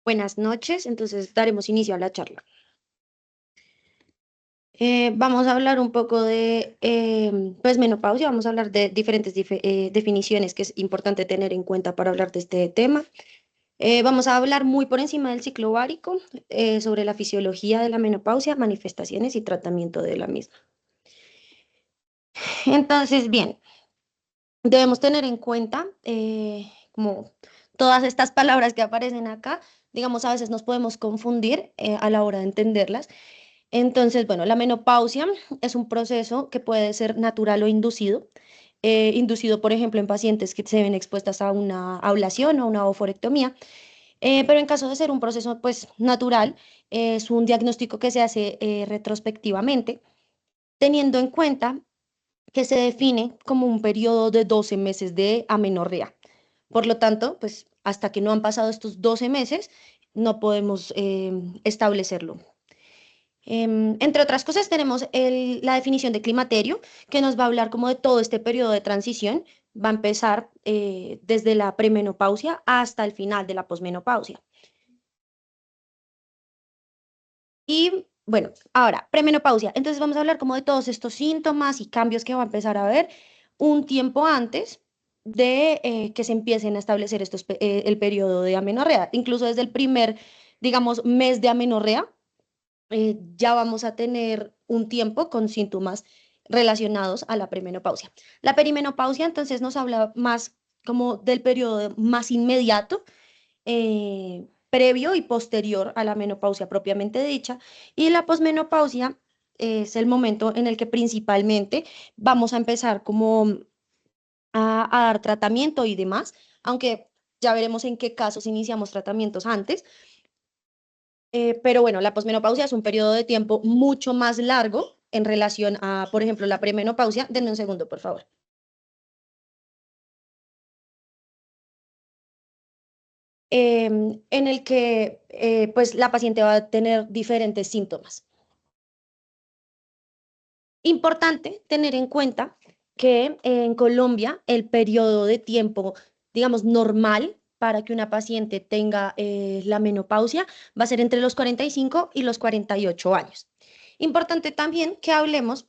Buenas noches, entonces daremos inicio a la charla. Vamos a hablar un poco de pues menopausia, vamos a hablar de diferentes definiciones que es importante tener en cuenta para hablar de este tema. Vamos a hablar muy por encima del ciclo ovárico, sobre la fisiología de la menopausia, manifestaciones y tratamiento de la misma. Entonces, bien, debemos tener en cuenta como todas estas palabras que aparecen acá, digamos, a veces nos podemos confundir a la hora de entenderlas. Entonces, bueno, la menopausia es un proceso que puede ser natural o inducido. Inducido, por ejemplo, en pacientes que se ven expuestas a una ablación o una oforectomía. Pero en caso de ser un proceso, pues, natural, es un diagnóstico que se hace retrospectivamente, teniendo en cuenta que se define como un periodo de 12 meses de amenorrea. Por lo tanto, pues, hasta que no han pasado estos 12 meses, no podemos establecerlo. Entre otras cosas, tenemos la definición de climaterio, que nos va a hablar como de todo este periodo de transición. Va a empezar desde la premenopausia hasta el final de la posmenopausia. Y bueno, ahora, premenopausia. Entonces vamos a hablar como de todos estos síntomas y cambios que va a empezar a ver un tiempo antes de que se empiecen a establecer el periodo de amenorrea. Incluso desde el primer, digamos, mes de amenorrea ya vamos a tener un tiempo con síntomas relacionados a la premenopausia. La perimenopausia entonces nos habla más como del periodo más inmediato, previo y posterior a la menopausia propiamente dicha, y la posmenopausia es el momento en el que principalmente vamos a empezar como a dar tratamiento y demás, aunque ya veremos en qué casos iniciamos tratamientos antes. Pero bueno, la posmenopausia es un periodo de tiempo mucho más largo en relación a, por ejemplo, la premenopausia. Denme un segundo, por favor. En el que pues la paciente va a tener diferentes síntomas. Importante tener en cuenta que en Colombia el periodo de tiempo, digamos, normal para que una paciente tenga la menopausia va a ser entre los 45 y los 48 años. Importante también que hablemos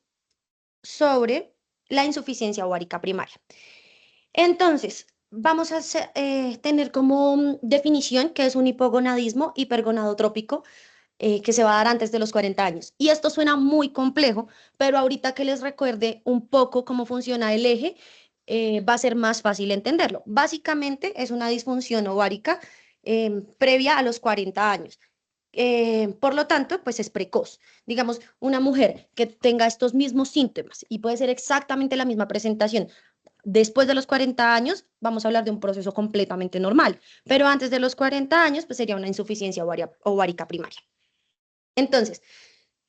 sobre la insuficiencia ovárica primaria. Entonces, vamos a tener como definición que es un hipogonadismo hipergonadotrópico que se va a dar antes de los 40 años. Y esto suena muy complejo, pero ahorita que les recuerde un poco cómo funciona el eje, va a ser más fácil entenderlo. Básicamente es una disfunción ovárica previa a los 40 años. Por lo tanto, pues es precoz. Digamos, una mujer que tenga estos mismos síntomas y puede ser exactamente la misma presentación después de los 40 años, vamos a hablar de un proceso completamente normal, pero antes de los 40 años, pues sería una insuficiencia ovárica primaria. Entonces,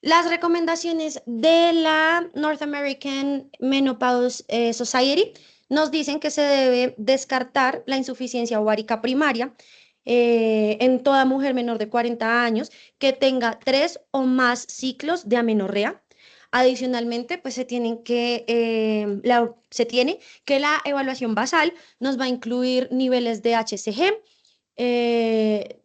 las recomendaciones de la North American Menopause Society nos dicen que se debe descartar la insuficiencia ovárica primaria en toda mujer menor de 40 años que tenga 3 o más ciclos de amenorrea. Adicionalmente, pues se tiene que la evaluación basal nos va a incluir niveles de HCG, eh,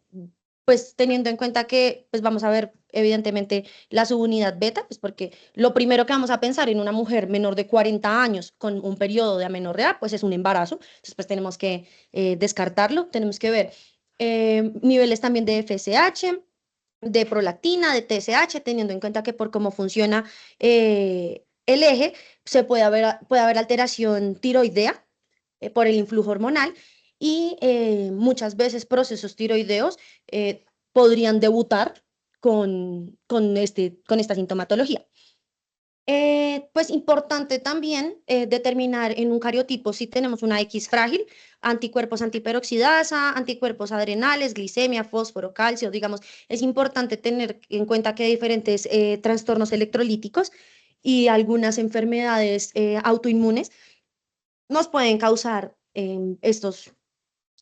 pues teniendo en cuenta que pues vamos a ver evidentemente la subunidad beta, pues porque lo primero que vamos a pensar en una mujer menor de 40 años con un periodo de amenorrea, pues es un embarazo, entonces pues tenemos que descartarlo, tenemos que ver niveles también de FSH, de prolactina, de TSH, teniendo en cuenta que por cómo funciona el eje, puede haber alteración tiroidea por el influjo hormonal y muchas veces procesos tiroideos podrían debutar con esta sintomatología. Pues importante también determinar en un cariotipo si tenemos una X frágil, anticuerpos antiperoxidasa, anticuerpos adrenales, glicemia, fósforo, calcio, digamos, es importante tener en cuenta que hay diferentes trastornos electrolíticos y algunas enfermedades autoinmunes nos pueden causar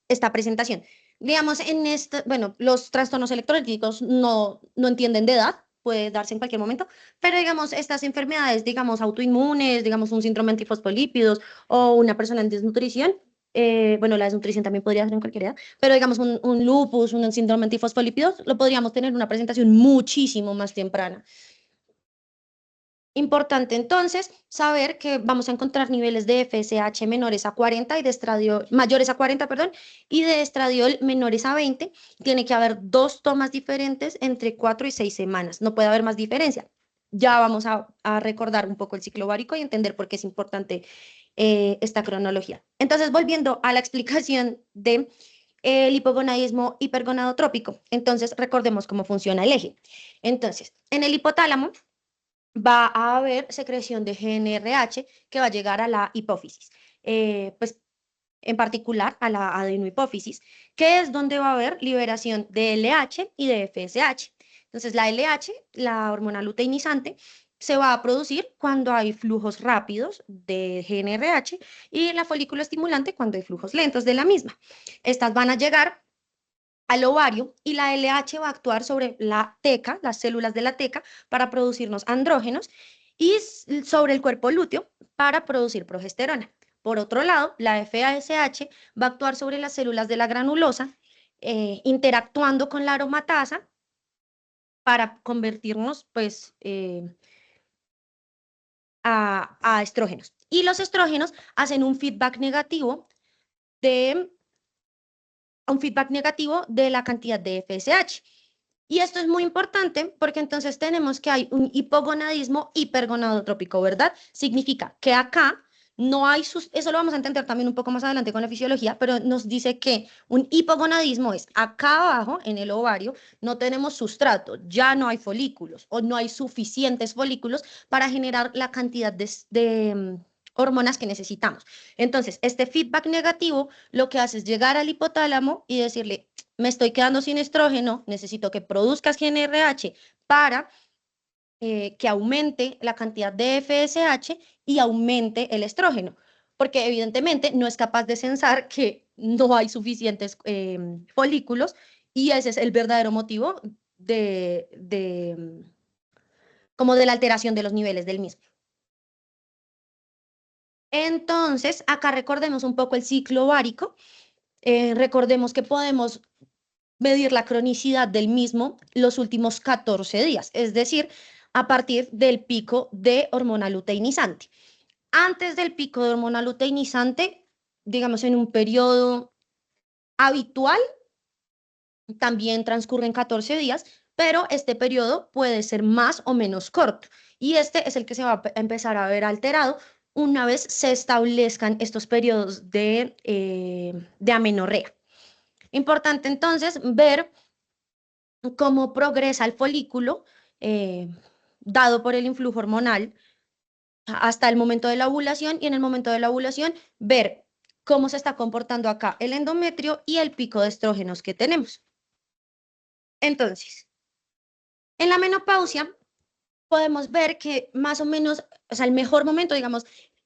esta presentación. Digamos, bueno, los trastornos electrolíticos no entienden de edad, puede darse en cualquier momento, pero digamos, estas enfermedades, digamos, autoinmunes, digamos, un síndrome antifosfolípidos o una persona en desnutrición, bueno, la desnutrición también podría ser en cualquier edad, pero digamos un lupus, un síndrome antifosfolípidos, lo podríamos tener en una presentación muchísimo más temprana. Importante entonces saber que vamos a encontrar niveles de FSH menores a 40 y de estradiol, mayores a 40, perdón, y de estradiol menores a 20. Tiene que haber dos tomas diferentes entre 4 y 6 semanas. No puede haber más diferencia. Ya vamos a recordar un poco el ciclo ovárico y entender por qué es importante esta cronología. Entonces, volviendo a la explicación de el hipogonadismo hipergonadotrópico. Entonces, recordemos cómo funciona el eje. Entonces, en el hipotálamo va a haber secreción de GNRH que va a llegar a la hipófisis, pues en particular a la adenohipófisis, que es donde va a haber liberación de LH y de FSH. Entonces, la LH, la hormona luteinizante, se va a producir cuando hay flujos rápidos de GNRH y la folículo estimulante cuando hay flujos lentos de la misma. Estas van a llegar al ovario y la LH va a actuar sobre la teca, las células de la teca, para producirnos andrógenos y sobre el cuerpo lúteo para producir progesterona. Por otro lado, la FASH va a actuar sobre las células de la granulosa, interactuando con la aromatasa para convertirnos pues, a estrógenos. Y los estrógenos hacen un feedback negativo de la cantidad de FSH. Y esto es muy importante porque entonces tenemos que hay un hipogonadismo hipergonadotrópico, ¿verdad? Significa que acá no hay, eso lo vamos a entender también un poco más adelante con la fisiología, pero nos dice que un hipogonadismo es acá abajo en el ovario no tenemos sustrato, ya no hay folículos o no hay suficientes folículos para generar la cantidad de hormonas que necesitamos. Entonces, este feedback negativo lo que hace es llegar al hipotálamo y decirle, me estoy quedando sin estrógeno, necesito que produzcas GNRH para que aumente la cantidad de FSH y aumente el estrógeno, porque evidentemente no es capaz de censar que no hay suficientes folículos y ese es el verdadero motivo como de la alteración de los niveles del mismo. Entonces, acá recordemos un poco el ciclo ovárico, recordemos que podemos medir la cronicidad del mismo los últimos 14 días, es decir, a partir del pico de hormona luteinizante. Antes del pico de hormona luteinizante, digamos en un periodo habitual, también transcurren 14 días, pero este periodo puede ser más o menos corto y este es el que se va a empezar a ver alterado una vez se establezcan estos periodos de amenorrea. Importante entonces ver cómo progresa el folículo dado por el influjo hormonal hasta el momento de la ovulación y en el momento de la ovulación ver cómo se está comportando acá el endometrio y el pico de estrógenos que tenemos. Entonces, en la menopausia podemos ver que más o menos, o sea, el mejor momento, digamos,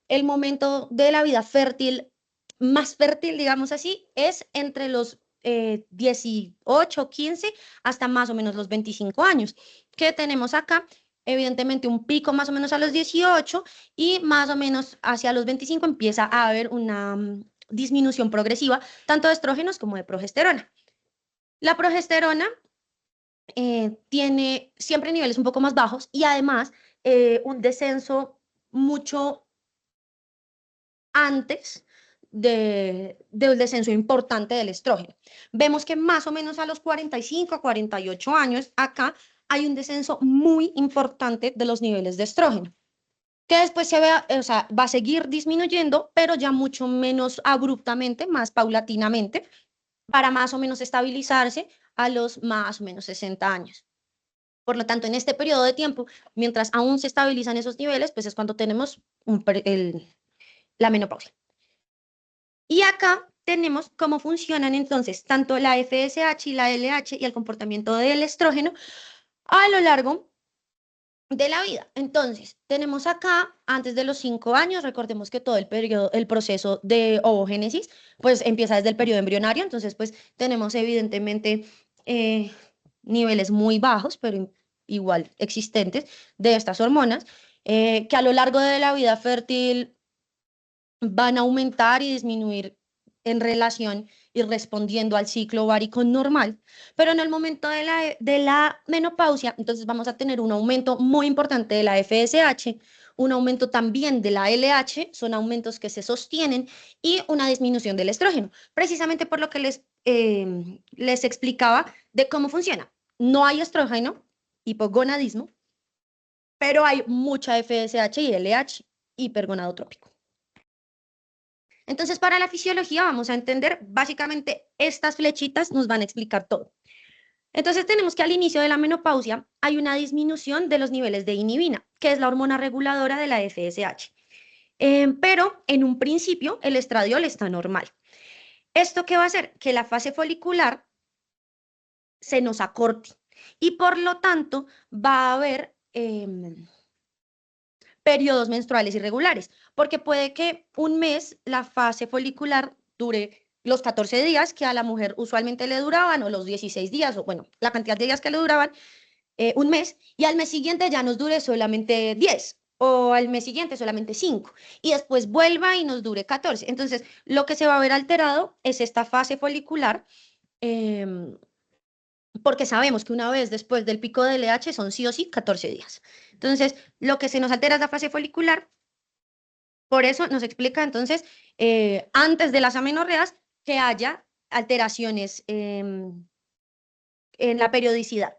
el momento de la vida fértil, más fértil, digamos así, es entre los 18, 15 hasta más o menos los 25 años. ¿Qué tenemos acá? Evidentemente un pico más o menos a los 18 y más o menos hacia los 25 empieza a haber una disminución progresiva tanto de estrógenos como de progesterona. La progesterona tiene siempre niveles un poco más bajos y además un descenso mucho antes del descenso importante del estrógeno. Vemos que más o menos a los 45 a 48 años acá hay un descenso muy importante de los niveles de estrógeno, que después se vea, o sea, va a seguir disminuyendo, pero ya mucho menos abruptamente, más paulatinamente, para más o menos estabilizarse a los más o menos 60 años. Por lo tanto, en este periodo de tiempo, mientras aún se estabilizan esos niveles, pues es cuando tenemos la menopausia. Y acá tenemos cómo funcionan entonces tanto la FSH y la LH y el comportamiento del estrógeno a lo largo de la vida. Entonces, tenemos acá, antes de los 5 años, recordemos que todo el periodo, el proceso de ovogénesis, pues empieza desde el periodo embrionario, entonces, pues tenemos evidentemente niveles muy bajos, pero igual existentes, de estas hormonas, que a lo largo de la vida fértil van a aumentar y disminuir en relación y respondiendo al ciclo ovárico normal, pero en el momento de la menopausia, entonces vamos a tener un aumento muy importante de la FSH, un aumento también de la LH, son aumentos que se sostienen, y una disminución del estrógeno, precisamente por lo que les explicaba de cómo funciona. No hay estrógeno, hipogonadismo, pero hay mucha FSH y LH, hipergonadotrópico. Entonces, para la fisiología vamos a entender básicamente estas flechitas nos van a explicar todo. Entonces, tenemos que al inicio de la menopausia hay una disminución de los niveles de inhibina, que es la hormona reguladora de la FSH. Pero en un principio el estradiol está normal. ¿Esto qué va a hacer? Que la fase folicular se nos acorte y por lo tanto va a haber periodos menstruales irregulares, porque puede que un mes la fase folicular dure los 14 días que a la mujer usualmente le duraban, o los 16 días, o bueno, la cantidad de días que le duraban, un mes, y al mes siguiente ya nos dure solamente 10, o al mes siguiente solamente 5, y después vuelva y nos dure 14. Entonces, lo que se va a ver alterado es esta fase folicular, porque sabemos que una vez después del pico de LH son sí o sí 14 días. Entonces, lo que se nos altera es la fase folicular. Por eso nos explica entonces, antes de las amenorreas, que haya alteraciones en la periodicidad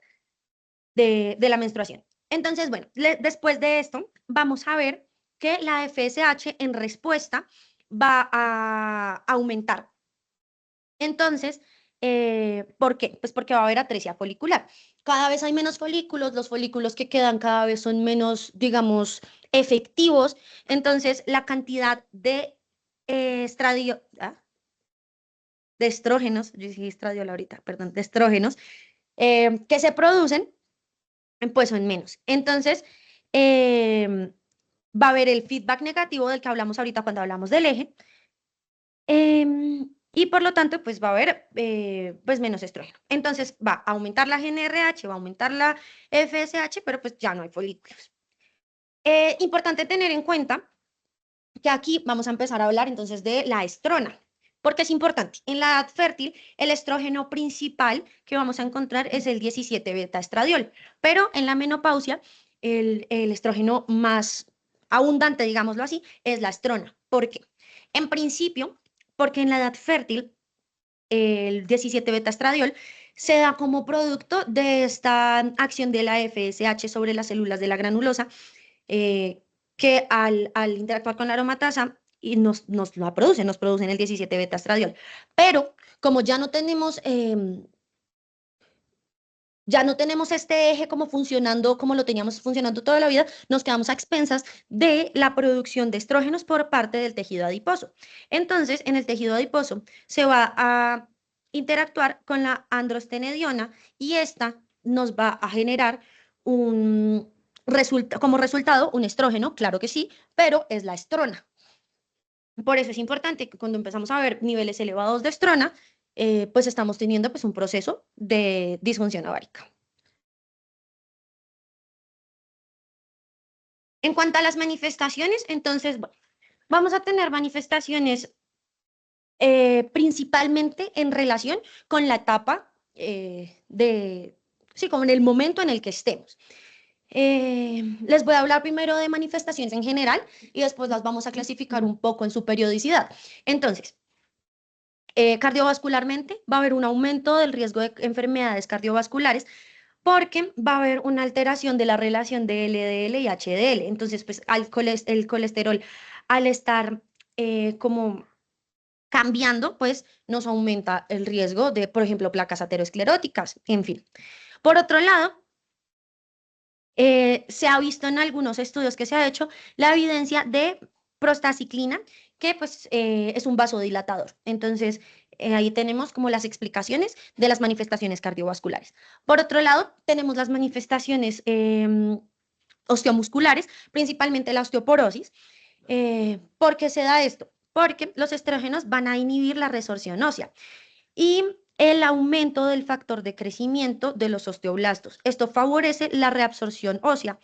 de la menstruación. Entonces, bueno, después de esto, vamos a ver que la FSH en respuesta va a aumentar. Entonces, ¿por qué? Pues porque va a haber atresia folicular. Cada vez hay menos folículos, los folículos que quedan cada vez son menos, digamos, efectivos. Entonces, la cantidad de de estrógenos, yo dije estradiol ahorita, perdón, de estrógenos, que se producen, pues son menos. Entonces, va a haber el feedback negativo del que hablamos ahorita cuando hablamos del eje. Y por lo tanto, pues va a haber pues menos estrógeno. Entonces va a aumentar la GnRH, va a aumentar la FSH, pero pues ya no hay folículos. Importante tener en cuenta que aquí vamos a empezar a hablar entonces de la estrona, porque es importante. En la edad fértil, el estrógeno principal que vamos a encontrar es el 17 beta estradiol, pero en la menopausia, el estrógeno más abundante, digámoslo así, es la estrona. ¿Por qué? En principio, porque en la edad fértil, el 17 beta estradiol se da como producto de esta acción de la FSH sobre las células de la granulosa, eh, que al interactuar con la aromatasa y nos la producen, nos producen el 17 beta estradiol. Pero como ya no tenemos este eje como funcionando, como lo teníamos funcionando toda la vida, nos quedamos a expensas de la producción de estrógenos por parte del tejido adiposo. Entonces, en el tejido adiposo se va a interactuar con la androstenediona y esta nos va a generar como resultado un estrógeno, claro que sí, pero es la estrona. Por eso es importante que cuando empezamos a ver niveles elevados de estrona, pues estamos teniendo pues un proceso de disfunción ovárica. En cuanto a las manifestaciones, entonces, bueno, vamos a tener manifestaciones principalmente en relación con la etapa sí, como en el momento en el que estemos. Les voy a hablar primero de manifestaciones en general y después las vamos a clasificar un poco en su periodicidad. Entonces, cardiovascularmente va a haber un aumento del riesgo de enfermedades cardiovasculares porque va a haber una alteración de la relación de LDL y HDL. Entonces, pues el colesterol, al estar como cambiando, pues nos aumenta el riesgo de, por ejemplo, placas ateroscleróticas, en fin. Por otro lado, se ha visto en algunos estudios que se ha hecho la evidencia de prostaciclina, que pues es un vasodilatador. Entonces, ahí tenemos como las explicaciones de las manifestaciones cardiovasculares. Por otro lado, tenemos las manifestaciones osteomusculares, principalmente la osteoporosis. ¿Por qué se da esto? Porque los estrógenos van a inhibir la resorción ósea y el aumento del factor de crecimiento de los osteoblastos. Esto favorece la reabsorción ósea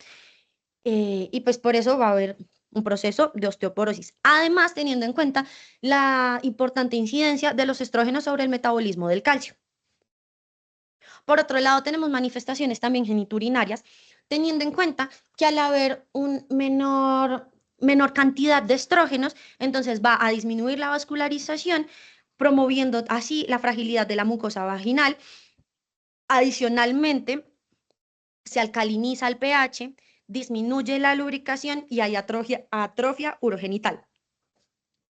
y pues por eso va a haber un proceso de osteoporosis. Además, teniendo en cuenta la importante incidencia de los estrógenos sobre el metabolismo del calcio. Por otro lado, tenemos manifestaciones también geniturinarias, teniendo en cuenta que al haber un menor cantidad de estrógenos, entonces va a disminuir la vascularización, promoviendo así la fragilidad de la mucosa vaginal. Adicionalmente, se alcaliniza el pH, disminuye la lubricación y hay atrofia urogenital.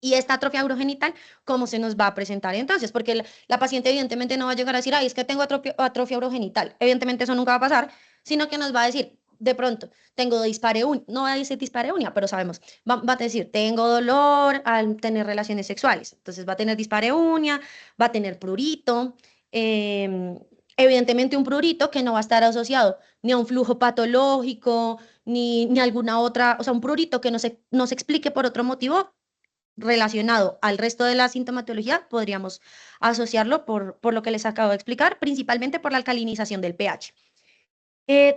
Y esta atrofia urogenital, ¿cómo se nos va a presentar entonces? Porque la paciente evidentemente no va a llegar a decir, ay, es que tengo atrofia urogenital. Evidentemente eso nunca va a pasar, sino que nos va a decir, de pronto, tengo dispareunia, no va a decir dispareunia, pero sabemos, va a decir, tengo dolor al tener relaciones sexuales. Entonces va a tener dispareunia, va a tener prurito, evidentemente un prurito que no va a estar asociado ni a un flujo patológico, ni alguna otra, o sea, un prurito que no se explique por otro motivo relacionado al resto de la sintomatología, podríamos asociarlo por lo que les acabo de explicar, principalmente por la alcalinización del pH.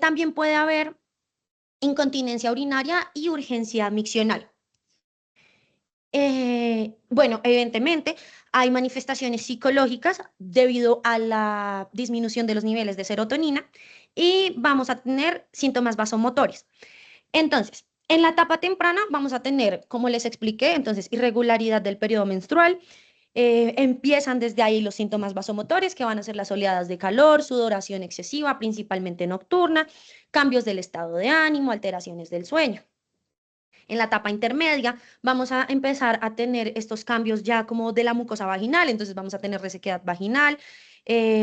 También puede haber incontinencia urinaria y urgencia miccional. Bueno, evidentemente hay manifestaciones psicológicas debido a la disminución de los niveles de serotonina y vamos a tener síntomas vasomotores. Entonces, en la etapa temprana vamos a tener, como les expliqué, entonces irregularidad del periodo menstrual. Empiezan desde ahí los síntomas vasomotores, que van a ser las oleadas de calor, sudoración excesiva, principalmente nocturna, cambios del estado de ánimo, alteraciones del sueño. En la etapa intermedia vamos a empezar a tener estos cambios ya como de la mucosa vaginal, entonces vamos a tener resequedad vaginal,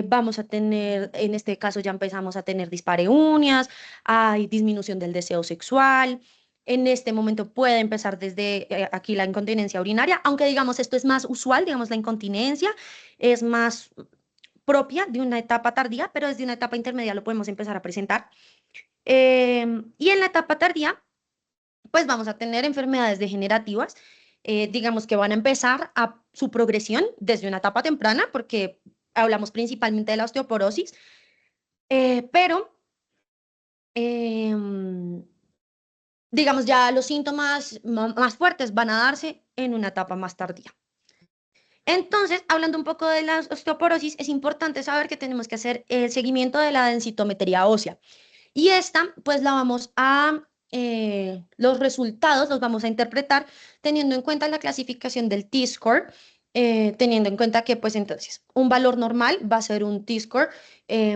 vamos a tener, en este caso ya empezamos a tener dispareunias, hay disminución del deseo sexual. En este momento puede empezar desde aquí la incontinencia urinaria, aunque digamos esto es más usual, digamos la incontinencia es más propia de una etapa tardía, pero desde una etapa intermedia lo podemos empezar a presentar. Y en la etapa tardía pues vamos a tener enfermedades degenerativas, digamos que van a empezar a su progresión desde una etapa temprana, porque hablamos principalmente de la osteoporosis, pero em, digamos ya los síntomas más fuertes van a darse en una etapa más tardía. Entonces, hablando un poco de la osteoporosis, es importante saber que tenemos que hacer el seguimiento de la densitometría ósea. Y esta, pues la vamos a, los resultados los vamos a interpretar teniendo en cuenta la clasificación del T-score, teniendo en cuenta que, pues entonces, un valor normal va a ser un T-score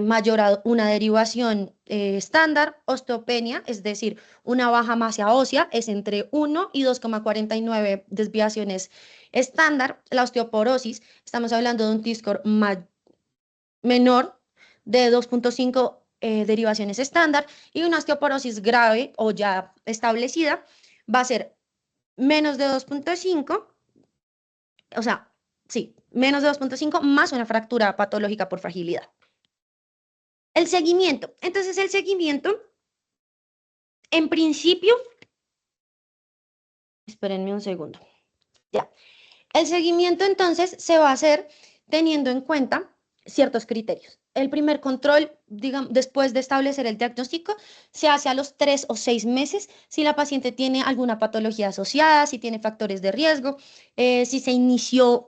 mayor a una derivación estándar, osteopenia, es decir, una baja masa ósea es entre 1 y 2,49 desviaciones estándar. La osteoporosis, estamos hablando de un T-score menor de 2,5 derivaciones estándar y una osteoporosis grave o ya establecida va a ser menos de 2,5, o sea, sí, menos de 2,5 más una fractura patológica por fragilidad. El seguimiento. Entonces, el seguimiento, en principio, espérenme un segundo. Ya. El seguimiento entonces se va a hacer teniendo en cuenta ciertos criterios. El primer control, digamos, después de establecer el diagnóstico, se hace a los 3 o 6 meses si la paciente tiene alguna patología asociada, si tiene factores de riesgo, si se inició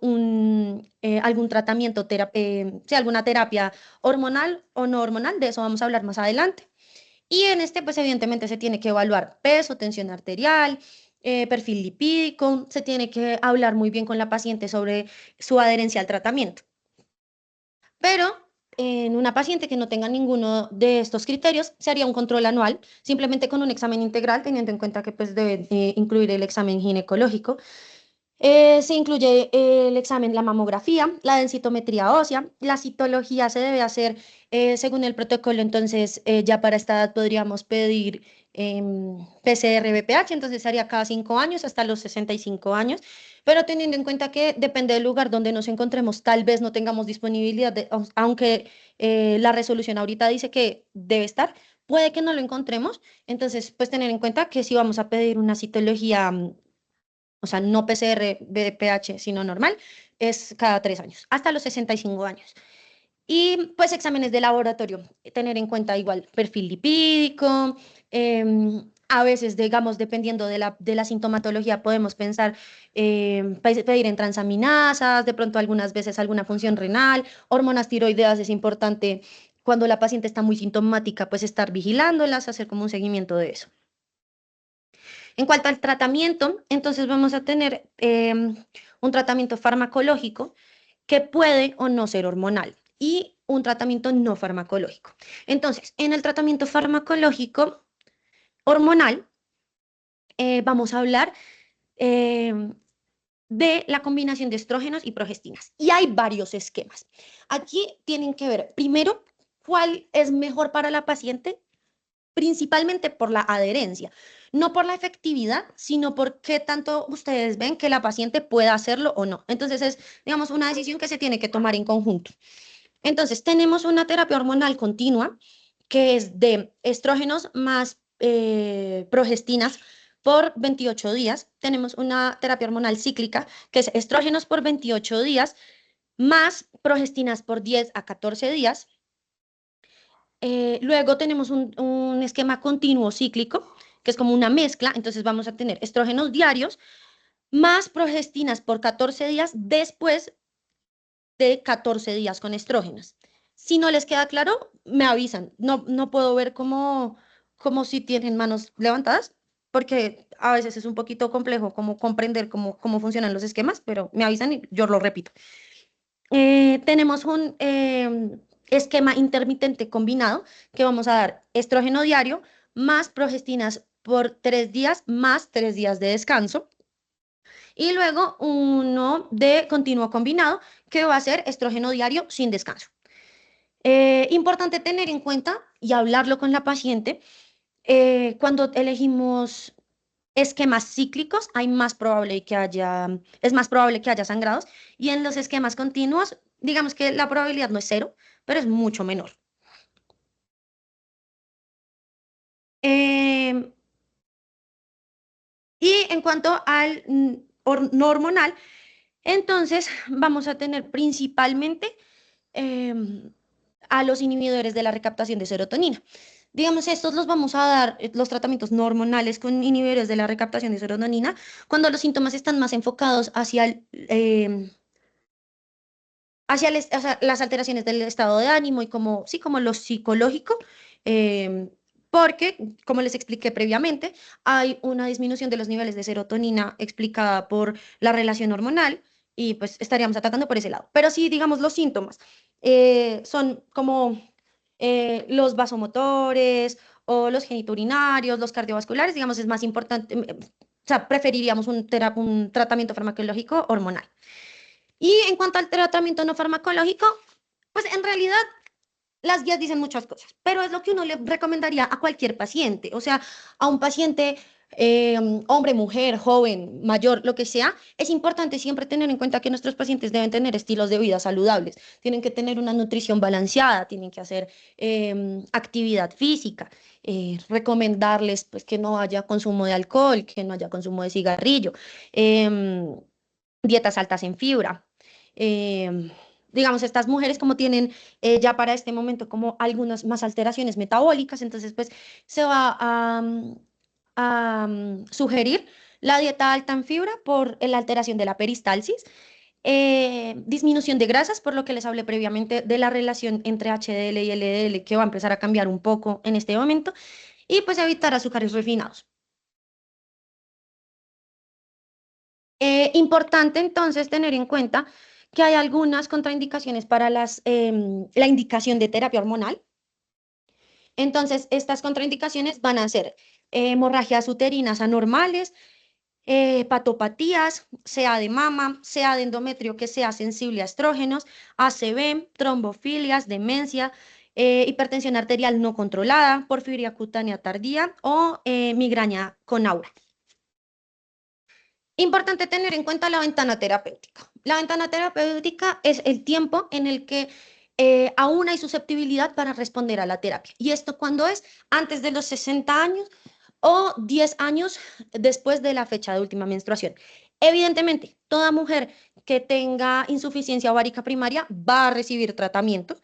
algún tratamiento, si alguna terapia hormonal o no hormonal, de eso vamos a hablar más adelante. Y en este, pues evidentemente se tiene que evaluar peso, tensión arterial, perfil lipídico, se tiene que hablar muy bien con la paciente sobre su adherencia al tratamiento. Pero en una paciente que no tenga ninguno de estos criterios, se haría un control anual, simplemente con un examen integral, teniendo en cuenta que pues debe incluir el examen ginecológico. Se incluye el examen, la mamografía, la densitometría ósea, la citología se debe hacer según el protocolo, entonces ya para esta edad podríamos pedir PCR-BPH, entonces se haría cada 5 años hasta los 65 años, pero teniendo en cuenta que depende del lugar donde nos encontremos, tal vez no tengamos disponibilidad, aunque la resolución ahorita dice que debe estar, puede que no lo encontremos, entonces pues tener en cuenta que si vamos a pedir una citología o sea, no PCR, BPH, sino normal, es cada 3 años, hasta los 65 años. Y pues exámenes de laboratorio, tener en cuenta igual perfil lipídico, A veces, digamos, dependiendo de la sintomatología, podemos pensar pedir en transaminasas, de pronto algunas veces alguna función renal, hormonas tiroideas es importante cuando la paciente está muy sintomática, pues estar vigilándolas, hacer como un seguimiento de eso. En cuanto al tratamiento, entonces vamos a tener un tratamiento farmacológico que puede o no ser hormonal y un tratamiento no farmacológico. Entonces, en el tratamiento farmacológico hormonal, vamos a hablar eh, de la combinación de estrógenos y progestinas. Y hay varios esquemas. Aquí tienen que ver, primero, cuál es mejor para la paciente, principalmente por la adherencia, no por la efectividad, sino por qué tanto ustedes ven que la paciente pueda hacerlo o no. Entonces es, digamos, una decisión que se tiene que tomar en conjunto. Entonces, tenemos una terapia hormonal continua que es de estrógenos más progestinas por 28 días. Tenemos una terapia hormonal cíclica que es estrógenos por 28 días más progestinas por 10 a 14 días. Luego tenemos un esquema continuo cíclico, que es como una mezcla. Entonces vamos a tener estrógenos diarios más progestinas por 14 días después de 14 días con estrógenos. Si no les queda claro, me avisan. No, no puedo ver cómo si tienen manos levantadas, porque a veces es un poquito complejo como comprender cómo funcionan los esquemas, pero me avisan y yo lo repito. Tenemos un esquema intermitente combinado que vamos a dar estrógeno diario más progestinas por 3 días más 3 días de descanso. Y luego uno de continuo combinado que va a ser estrógeno diario sin descanso. Importante tener en cuenta y hablarlo con la paciente. Cuando elegimos esquemas cíclicos, es más probable que haya sangrados. Y en los esquemas continuos, digamos que la probabilidad no es cero, pero es mucho menor. Eh, y en cuanto al no hormonal, entonces vamos a tener principalmente em, a los inhibidores de la recaptación de serotonina. Digamos, estos los vamos a dar, los tratamientos no hormonales con inhibidores de la recaptación de serotonina, cuando los síntomas están más enfocados hacia las alteraciones del estado de ánimo y como, sí, como lo psicológico, em, porque, como les expliqué previamente, hay una disminución de los niveles de serotonina explicada por la relación hormonal y pues estaríamos atacando por ese lado. Pero sí, digamos, los síntomas son como los vasomotores o los geniturinarios, los cardiovasculares, digamos, es más importante, o sea, preferiríamos un tratamiento farmacológico hormonal. Y en cuanto al tratamiento no farmacológico, pues en realidad las guías dicen muchas cosas, pero es lo que uno le recomendaría a cualquier paciente, o sea, a un paciente, hombre, mujer, joven, mayor, lo que sea, es importante siempre tener en cuenta que nuestros pacientes deben tener estilos de vida saludables, tienen que tener una nutrición balanceada, tienen que hacer actividad física, recomendarles pues que no haya consumo de alcohol, que no haya consumo de cigarrillo, em, dietas altas en fibra. em, digamos, estas mujeres como tienen ya para este momento como algunas más alteraciones metabólicas, entonces pues se va a sugerir la dieta alta en fibra por la alteración de la peristalsis, disminución de grasas, por lo que les hablé previamente de la relación entre HDL y LDL que va a empezar a cambiar un poco en este momento, y pues evitar azúcares refinados. Importante entonces tener en cuenta que hay algunas contraindicaciones para la indicación de terapia hormonal. Entonces, estas contraindicaciones van a ser hemorragias uterinas anormales, hepatopatías, sea de mama, sea de endometrio que sea sensible a estrógenos, ACV, trombofilias, demencia, hipertensión arterial no controlada, porfiria cutánea tardía o migraña con aura. Importante tener en cuenta la ventana terapéutica. La ventana terapéutica es el tiempo en el que aún hay susceptibilidad para responder a la terapia. ¿Y esto cuándo es? Antes de los 60 años o 10 años después de la fecha de última menstruación. Evidentemente, toda mujer que tenga insuficiencia ovárica primaria va a recibir tratamiento,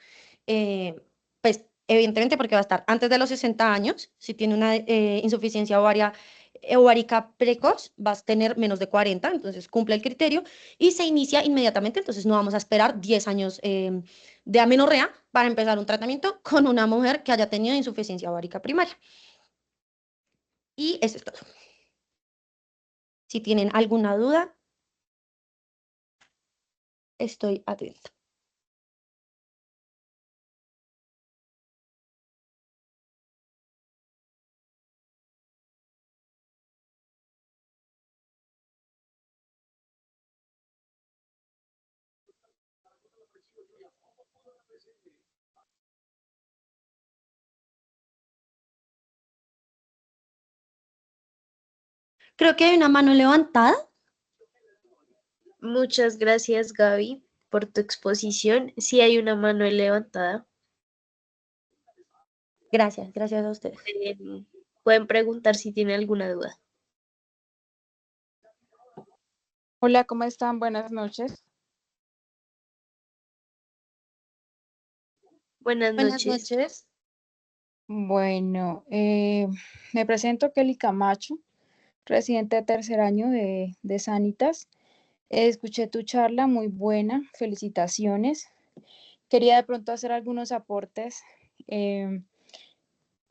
eh, pues evidentemente porque va a estar antes de los 60 años. Si tiene una insuficiencia ovárica precoz, vas a tener menos de 40, entonces cumple el criterio y se inicia inmediatamente, entonces no vamos a esperar 10 años de amenorrea para empezar un tratamiento con una mujer que haya tenido insuficiencia ovárica primaria. Y eso es todo. Si tienen alguna duda, estoy atenta. Creo que hay una mano levantada. Muchas gracias, Gaby, por tu exposición. Sí hay una mano levantada. Gracias, gracias a ustedes. Pueden preguntar si tienen alguna duda. Hola, ¿cómo están? Buenas noches. Buenas Buenas noches. noches. Bueno, me presento Kelly Camacho, residente de tercer año de Sanitas. Escuché tu charla, muy buena, felicitaciones. Quería de pronto hacer algunos aportes, eh,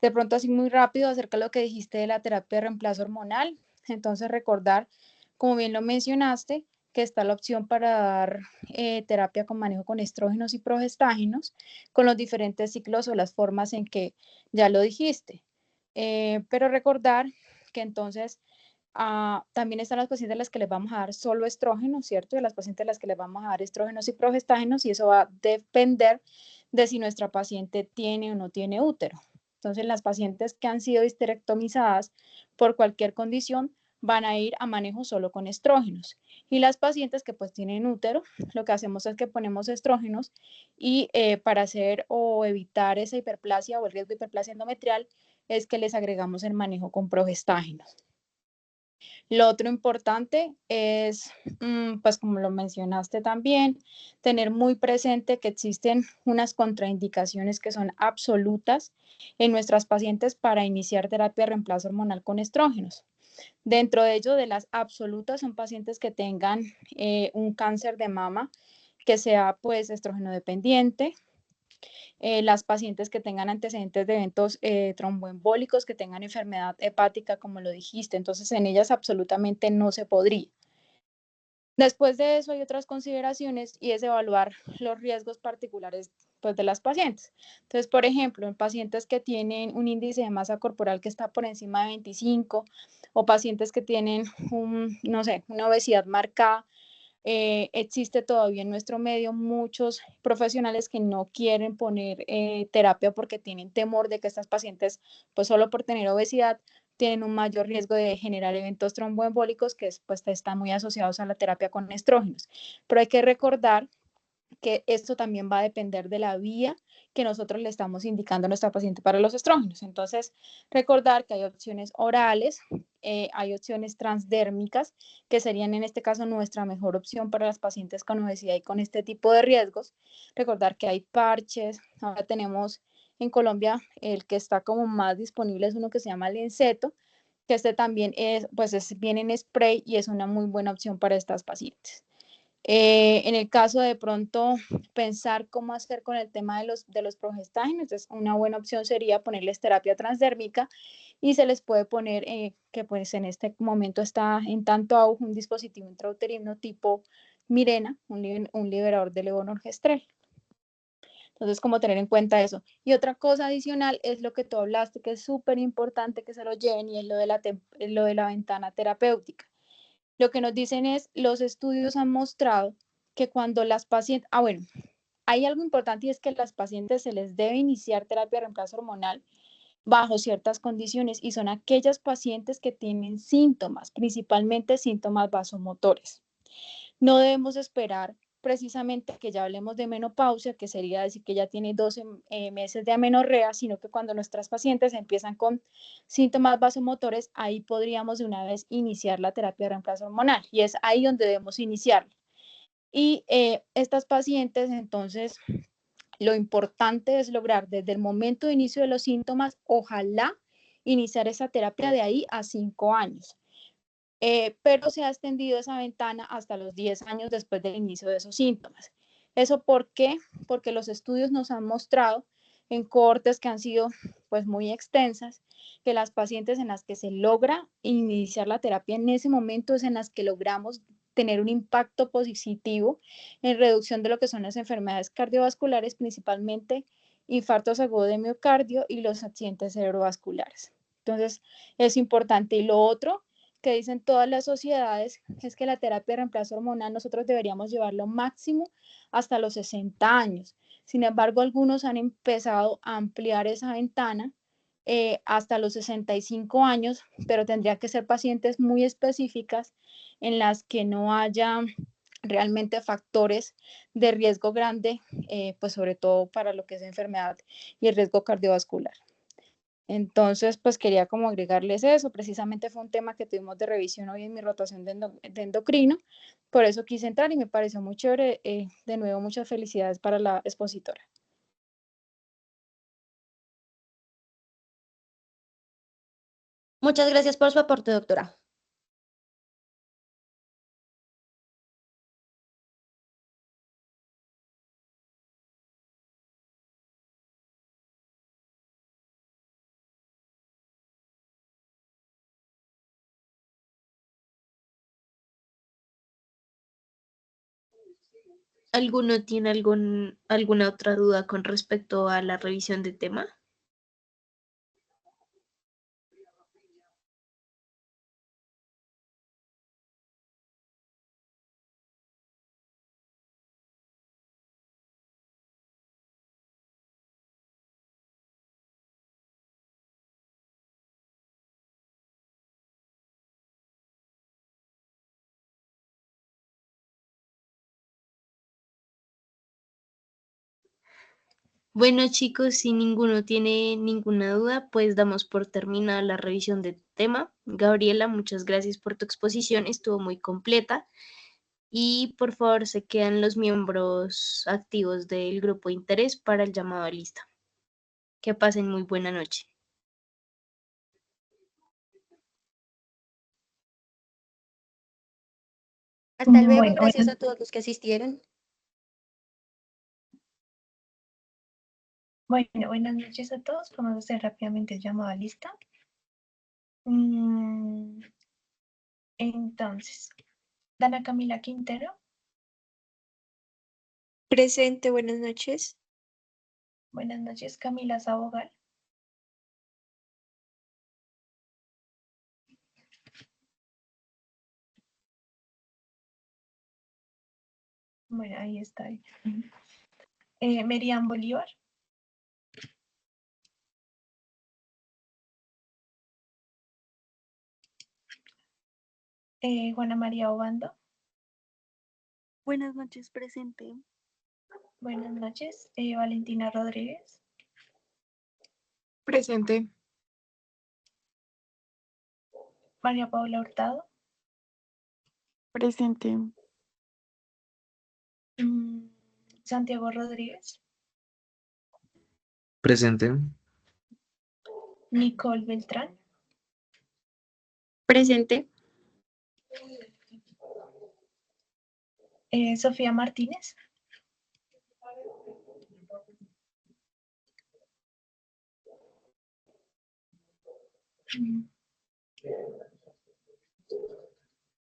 de pronto así muy rápido acerca de lo que dijiste de la terapia de reemplazo hormonal. Entonces recordar, como bien lo mencionaste, que está la opción para dar terapia con manejo con estrógenos y progestágenos, con los diferentes ciclos o las formas en que ya lo dijiste. Pero recordar que entonces también están las pacientes a las que les vamos a dar solo estrógenos, ¿cierto? Y las pacientes a las que les vamos a dar estrógenos y progestágenos, y eso va a depender de si nuestra paciente tiene o no tiene útero. Entonces, las pacientes que han sido histerectomizadas por cualquier condición van a ir a manejo solo con estrógenos. Y las pacientes que pues tienen útero, lo que hacemos es que ponemos estrógenos y para hacer o evitar esa hiperplasia o el riesgo de hiperplasia endometrial es que les agregamos el manejo con progestágenos. Lo otro importante es, pues como lo mencionaste también, tener muy presente que existen unas contraindicaciones que son absolutas en nuestras pacientes para iniciar terapia de reemplazo hormonal con estrógenos. Dentro de ello, de las absolutas, son pacientes que tengan un cáncer de mama que sea pues estrógeno dependiente, las pacientes que tengan antecedentes de eventos tromboembólicos, que tengan enfermedad hepática, como lo dijiste, entonces en ellas absolutamente no se podría. Después de eso hay otras consideraciones y es evaluar los riesgos particulares pues, de las pacientes. Entonces, por ejemplo, en pacientes que tienen un índice de masa corporal que está por encima de 25 o pacientes que tienen no sé, una obesidad marcada, existe todavía en nuestro medio muchos profesionales que no quieren poner terapia porque tienen temor de que estas pacientes, pues solo por tener obesidad, tienen un mayor riesgo de generar eventos tromboembólicos que pues, están muy asociados a la terapia con estrógenos. Pero hay que recordar que esto también va a depender de la vía que nosotros le estamos indicando a nuestra paciente para los estrógenos. Entonces, recordar que hay opciones orales, hay opciones transdérmicas, que serían en este caso nuestra mejor opción para las pacientes con obesidad y con este tipo de riesgos. Recordar que hay parches, ahora tenemos en Colombia el que está como más disponible es uno que se llama Lenceto, que este también es, pues viene en spray y es una muy buena opción para estas pacientes. En el caso de pronto pensar cómo hacer con el tema de los progestágenos, una buena opción sería ponerles terapia transdérmica y se les puede poner, que pues en este momento está en tanto auge, un dispositivo intrauterino tipo Mirena, un liberador de levonorgestrel. Entonces, como tener en cuenta eso. Y otra cosa adicional es lo que tú hablaste, que es súper importante que se lo lleven y es lo de la ventana terapéutica. Lo que nos dicen es, los estudios han mostrado que cuando las pacientes, bueno, hay algo importante y es que a las pacientes se les debe iniciar terapia de reemplazo hormonal bajo ciertas condiciones y son aquellas pacientes que tienen síntomas, principalmente síntomas vasomotores. No debemos esperar precisamente que ya hablemos de menopausia, que sería decir que ya tiene 12 meses de amenorrea, sino que cuando nuestras pacientes empiezan con síntomas vasomotores, ahí podríamos de una vez iniciar la terapia de reemplazo hormonal y es ahí donde debemos iniciar. Y estas pacientes entonces Lo importante es lograr desde el momento de inicio de los síntomas, ojalá iniciar esa terapia de ahí a 5 años. Pero se ha extendido esa ventana hasta los 10 años después del inicio de esos síntomas. ¿Eso por qué? Porque los estudios nos han mostrado en cohortes que han sido pues muy extensas, que las pacientes en las que se logra iniciar la terapia en ese momento es en las que logramos tener un impacto positivo en reducción de lo que son las enfermedades cardiovasculares, principalmente infartos agudos de miocardio y los accidentes cerebrovasculares. Entonces, es importante. Y lo otro que dicen todas las sociedades es que la terapia de reemplazo hormonal nosotros deberíamos llevarlo máximo hasta los 60 años. Sin embargo, algunos han empezado a ampliar esa ventana hasta los 65 años, pero tendría que ser pacientes muy específicas en las que no haya realmente factores de riesgo grande, pues sobre todo para lo que es enfermedad y el riesgo cardiovascular. Entonces, pues quería como agregarles eso. Precisamente fue un tema que tuvimos de revisión hoy en mi rotación de endocrino. Por eso quise entrar y me pareció muy chévere. De nuevo, muchas felicidades para la expositora. Muchas gracias por su aporte, doctora. ¿Alguno tiene alguna otra duda con respecto a la revisión de tema? Bueno, chicos, si ninguno tiene ninguna duda, pues damos por terminada la revisión de tema. Gabriela, muchas gracias por tu exposición, estuvo muy completa. Y por favor, se quedan los miembros activos del grupo de interés para el llamado a lista. Que pasen muy buena noche. Hasta luego, Bueno, gracias a todos los que asistieron. buenas noches a todos. Vamos a hacer rápidamente el llamado a lista. Entonces, Dana Camila Quintero. Presente, buenas noches. Buenas noches, Camila Sabogal. Bueno, ahí está. Merian Bolívar. Juana María Obando. Buenas noches, presente. Buenas noches, Valentina Rodríguez. Presente. María Paula Hurtado. Presente. Santiago Rodríguez. Presente. Nicole Beltrán. Presente. Sofía Martínez.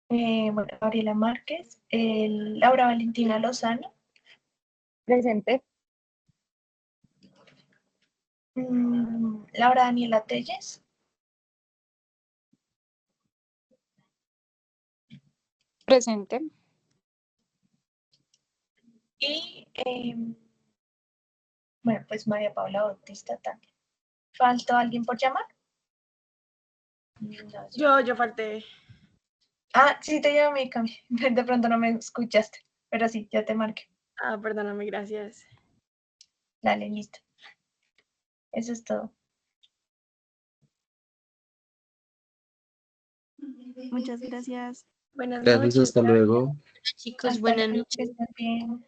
Bueno, Gabriela Márquez. Laura Valentina Lozano. Presente. Laura Daniela Telles. Presente. Y bueno, pues María Paula Bautista también. ¿Faltó alguien por llamar? No, Yo falté. Ah, sí, te llamé, Cami. De pronto no me escuchaste, pero sí, ya te marqué. Ah, perdóname, gracias. Dale, listo. Eso es todo. Muchas gracias. Buenas Gracias, noches. hasta luego. Chicos, Hasta buenas luego, noches. que estén bien.